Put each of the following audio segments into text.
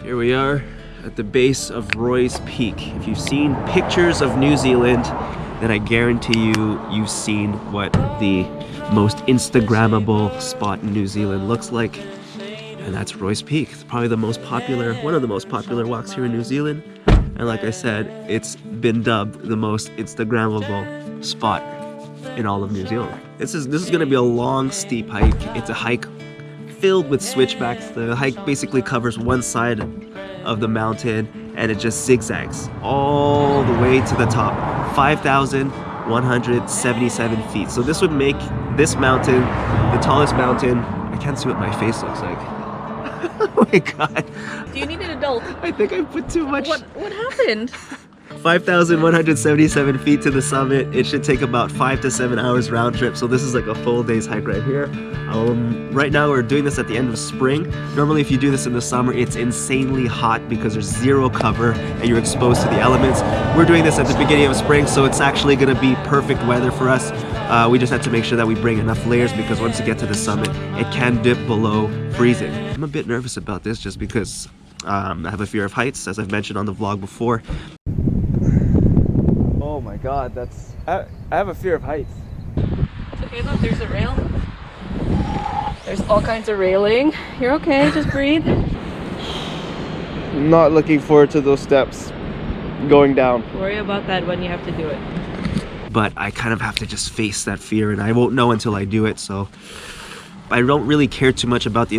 Here we are at the base of Roy's Peak. If you've seen pictures of New Zealand, then I guarantee you've seen what the most Instagrammable spot in New Zealand looks like. And that's Roy's Peak. It's probably the most popular, one of the most popular walks here in New Zealand. And like I said, it's been dubbed the most Instagrammable spot in all of New Zealand. This is gonna be a long, steep hike. It's a hike filled with switchbacks. The hike basically covers one side of the mountain and it just zigzags all the way to the top. 5,177 feet. So this would make this mountain the tallest mountain. I can't see what my face looks like. Oh my god. Do you need an adult? I think I put too much. What happened? 5,177 feet to the summit. It should take about 5 to 7 hours round trip. So this is like a full day's hike right here. Right now we're doing this at the end of spring. Normally if you do this in the summer, it's insanely hot because there's zero cover and you're exposed to the elements. We're doing this at the beginning of spring, so it's actually gonna be perfect weather for us. We just have to make sure that we bring enough layers because once you get to the summit, it can dip below freezing. I'm a bit nervous about this just because I have a fear of heights, as I've mentioned on the vlog before. Oh my god, I have a fear of heights. It's okay, look, there's a rail. There's all kinds of railing. You're okay, just breathe. Not looking forward to those steps going down. Worry about that when you have to do it. But I kind of have to just face that fear and I won't know until I do it, so I don't really care too much about the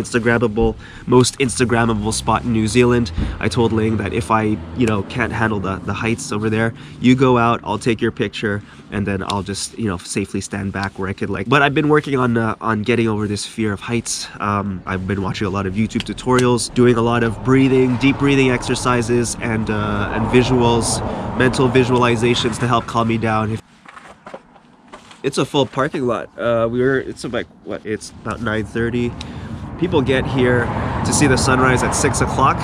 most Instagrammable spot in New Zealand. I told Ling that if I, can't handle the heights over there, you go out, I'll take your picture, and then I'll just, safely stand back where I could But I've been working on getting over this fear of heights. I've been watching a lot of YouTube tutorials, doing a lot of deep breathing exercises and visuals, mental visualizations to help calm me down. It's a full parking lot. It's about 9:30. People get here to see the sunrise at 6 o'clock.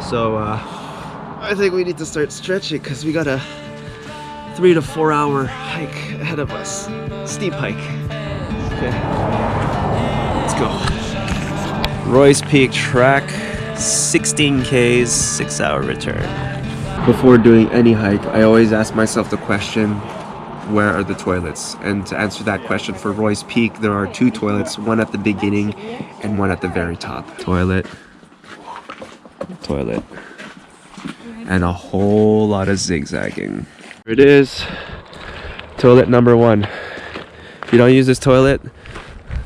So I think we need to start stretching because we got a 3 to 4 hour hike ahead of us. Steep hike. Okay, let's go. Roy's Peak track, 16 Ks, 6 hour return. Before doing any hike, I always ask myself the question, where are the toilets? And to answer that question for Roy's Peak, there are 2 toilets, one at the beginning and one at the very top. Toilet, and a whole lot of zigzagging. Here it is, toilet number 1. If you don't use this toilet,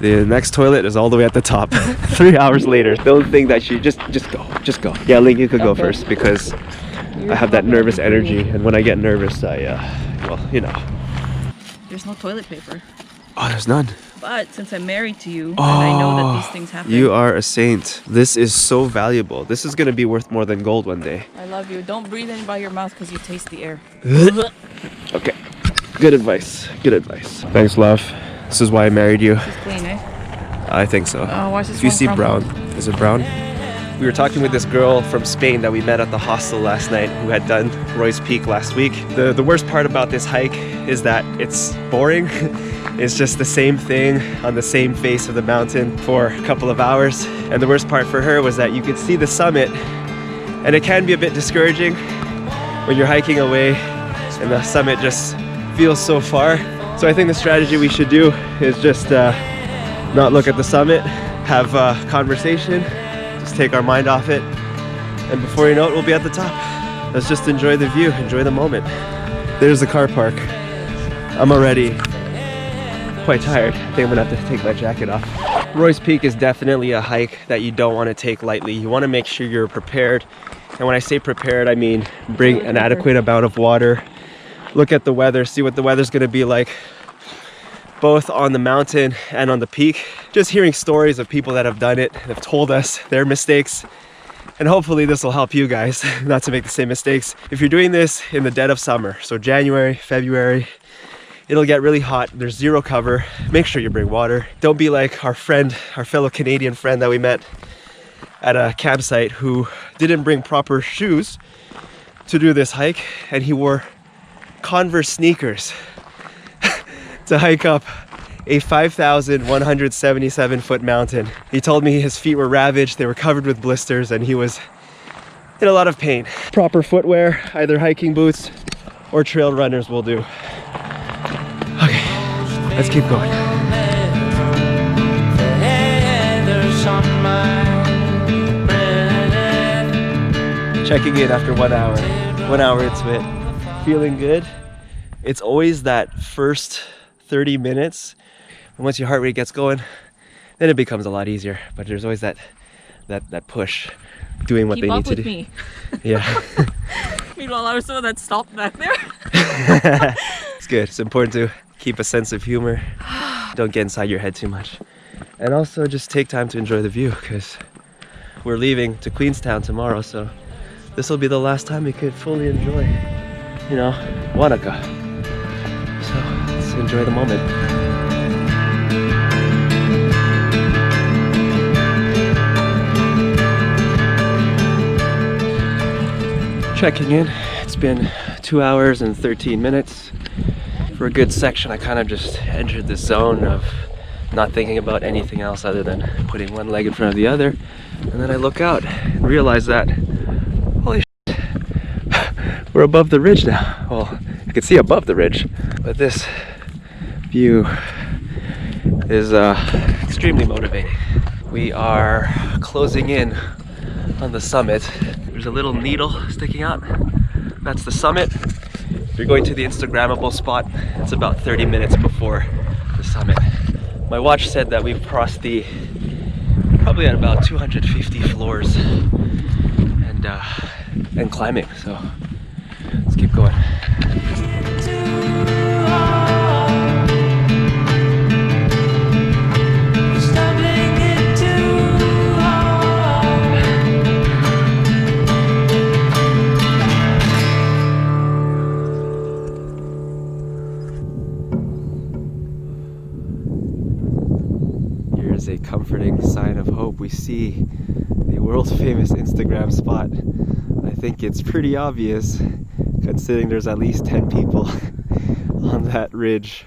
the next toilet is all the way at the top. 3 hours later. Don't think that you just go. Yeah, Ling, you could go first because I have that nervous energy, and when I get nervous, There's no toilet paper. Oh, there's none. But since I'm married to you, and I know that these things happen. You are a saint. This is so valuable. This is gonna be worth more than gold one day. I love you. Don't breathe in by your mouth because you taste the air. Okay. Good advice. Good advice. Thanks, love. This is why I married you. It's clean, eh? I think so. Why is this If you one see crumbled? brown, is it brown? We were talking with this girl from Spain that we met at the hostel last night who had done Roy's Peak last week. The worst part about this hike is that it's boring. It's just the same thing on the same face of the mountain for a couple of hours. And the worst part for her was that you could see the summit and it can be a bit discouraging when you're hiking away and the summit just feels so far. So I think the strategy we should do is just not look at the summit, have a conversation, just take our mind off it, and before you know it, we'll be at the top. Let's just enjoy the view, enjoy the moment. There's the car park. I'm already quite tired. I think I'm gonna have to take my jacket off. Roy's Peak is definitely a hike that you don't want to take lightly. You want to make sure you're prepared. And when I say prepared, I mean bring an adequate amount of water. Look at the weather, see what the weather's gonna be like, both on the mountain and on the peak. Just hearing stories of people that have done it, have told us their mistakes, and hopefully this will help you guys not to make the same mistakes. If you're doing this in the dead of summer, so January, February, it'll get really hot, there's zero cover. Make sure you bring water. Don't be like our fellow Canadian friend that we met at a campsite who didn't bring proper shoes to do this hike, and he wore Converse sneakers to hike up a 5,177 foot mountain. He told me his feet were ravaged, they were covered with blisters, and he was in a lot of pain. Proper footwear, either hiking boots or trail runners will do. Okay, let's keep going. Checking in after 1 hour. 1 hour into it. Feeling good. It's always that first 30 minutes. And once your heart rate gets going, then it becomes a lot easier. But there's always that push, doing what they need to do. Me. Yeah. Meanwhile, I was someone that stopped back there. It's good. It's important to keep a sense of humor. Don't get inside your head too much. And also just take time to enjoy the view, because we're leaving to Queenstown tomorrow, so this will be the last time we could fully enjoy, you know, Wanaka. So let's enjoy the moment. Checking in. It's been 2 hours and 13 minutes. For a good section, I kind of just entered the zone of not thinking about anything else other than putting one leg in front of the other. And then I look out and realize that, holy shit, we're above the ridge now. Well, you can see above the ridge, but this view is extremely motivating. We are closing in on the summit. There's a little needle sticking out. That's the summit. If you're going to the Instagrammable spot, it's about 30 minutes before the summit. My watch said that we've crossed probably at about 250 floors and climbing, so let's keep going. Here's a comforting sign of hope. We see the world famous Instagram spot. I think it's pretty obvious, considering there's at least 10 people on that ridge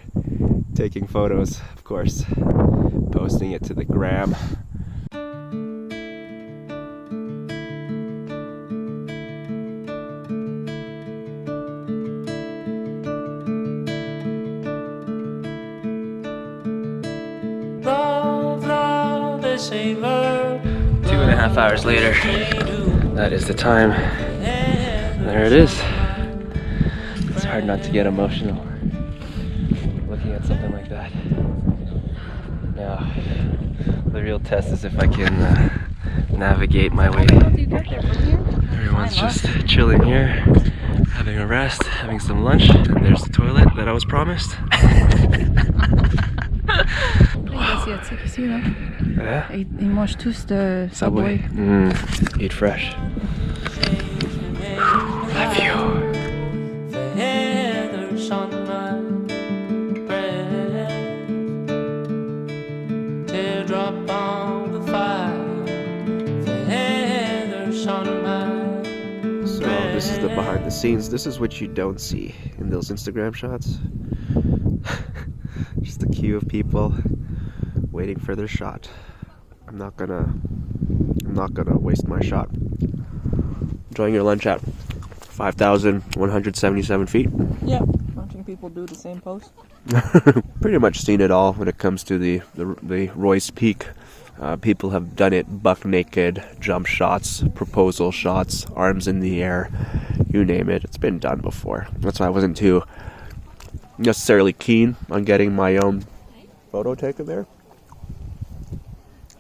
taking photos, of course, posting it to the gram. Saver. 2.5 hours later, that is the time. There it is. It's hard not to get emotional looking at something like that. Now, the real test is if I can navigate my way. How do you get there from here? Everyone's just chilling here, having a rest, having some lunch, and there's the toilet that I was promised. Yeah. Ils mangent tous de Subway. Eat fresh. Love you. Feathers on my breath, teardrop on the fire, feathers on my So this is the behind the scenes. This is what you don't see in those Instagram shots. Just a queue of people waiting for their shot. I'm not gonna waste my shot. Enjoying your lunch at 5,177 feet. Yeah, watching people do the same pose. Pretty much seen it all when it comes to the Royce Peak. People have done it buck naked, jump shots, proposal shots, arms in the air, you name it. It's been done before. That's why I wasn't too necessarily keen on getting my own photo taken there.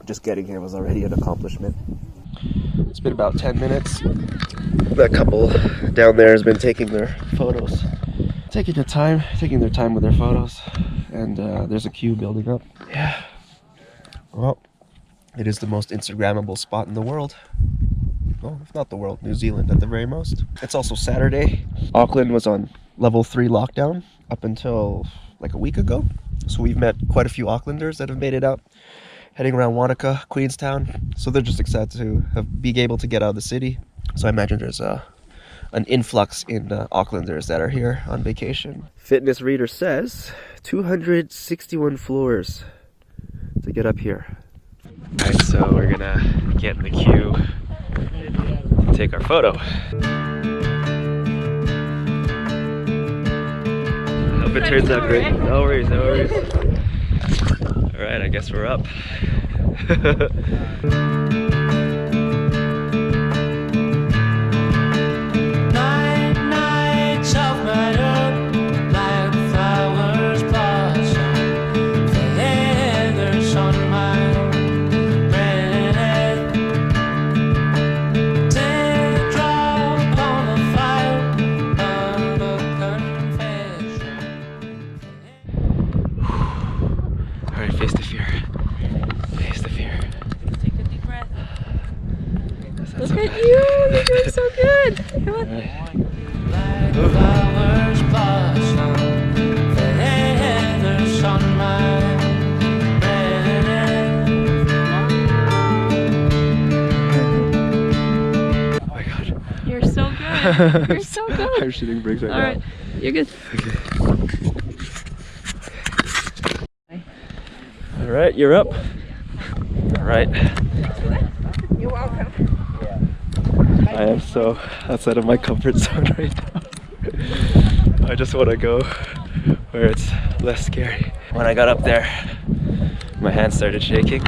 Just getting here was already an accomplishment. It's been about 10 minutes. That couple down there has been taking their photos. Taking their time with their photos. And there's a queue building up. Yeah. Well, it is the most Instagrammable spot in the world. Well, if not the world, New Zealand at the very most. It's also Saturday. Auckland was on level 3 lockdown up until like a week ago. So we've met quite a few Aucklanders that have made it out, heading around Wanaka, Queenstown. So they're just excited to be able to get out of the city. So I imagine there's an influx in Aucklanders that are here on vacation. Fitness Reader says 261 floors to get up here. Alright, so we're gonna get in the queue take our photo. Hope it turns out great. No worries, no worries. Alright, I guess we're up. Alright, face the fear. Face the fear. Take a deep breath. Look at you! You're doing so good! Come on. Flowers blossom, feathers on my breath. Oh my god. You're so good. You're so good. I'm shooting bricks right Alright, you're good. Okay. Alright, you're up. Alright. You're welcome. I am so outside of my comfort zone right now. I just want to go where it's less scary. When I got up there, my hands started shaking.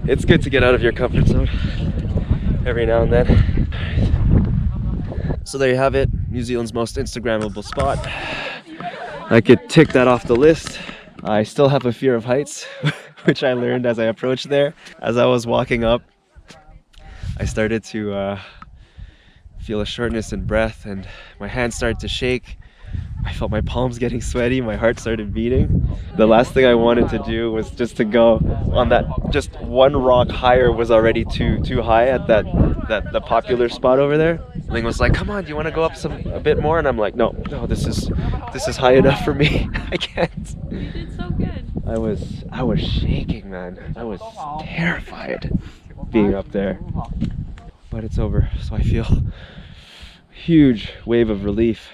It's good to get out of your comfort zone every now and then. So there you have it, New Zealand's most Instagrammable spot. I could tick that off the list. I still have a fear of heights, which I learned as I approached there. As I was walking up, I started to feel a shortness in breath and my hands started to shake. I felt my palms getting sweaty, my heart started beating. The last thing I wanted to do was just to go on that, just one rock higher was already too high at the popular spot over there. Ling was like, come on, do you want to go up a bit more? And I'm like, no, this is high enough for me. I can't. You did so good. I was shaking, man. I was terrified being up there. But it's over, so I feel a huge wave of relief.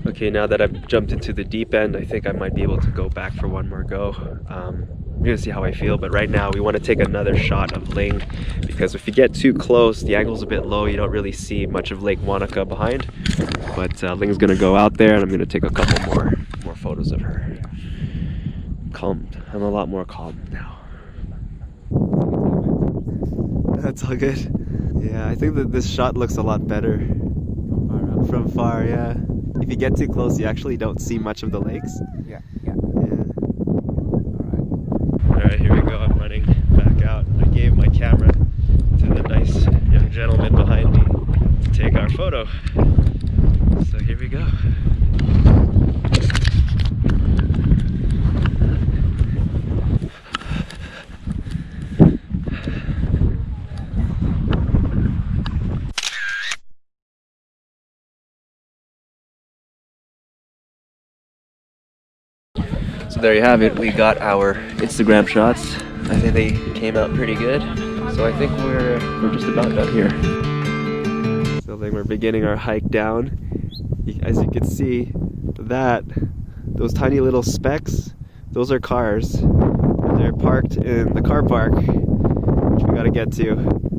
Okay, now that I've jumped into the deep end, I think I might be able to go back for one more go. I'm gonna see how I feel, but right now we want to take another shot of Ling, because if you get too close, the angle's a bit low, you don't really see much of Lake Wanaka behind. But Ling's gonna go out there and I'm gonna take a couple more photos of her. Calmed. I'm a lot more calm now. That's all good. Yeah, I think that this shot looks a lot better from far, yeah. If you get too close, you actually don't see much of the lakes. Yeah. Alright, here we go. I'm running back out. I gave my camera to the nice young gentleman behind me to take our photo. So here we go. So there you have it, we got our Instagram shots. I think they came out pretty good. So I think we're just about done here. So then we're beginning our hike down. As you can see, those tiny little specks, those are cars. They're parked in the car park, which we gotta get to.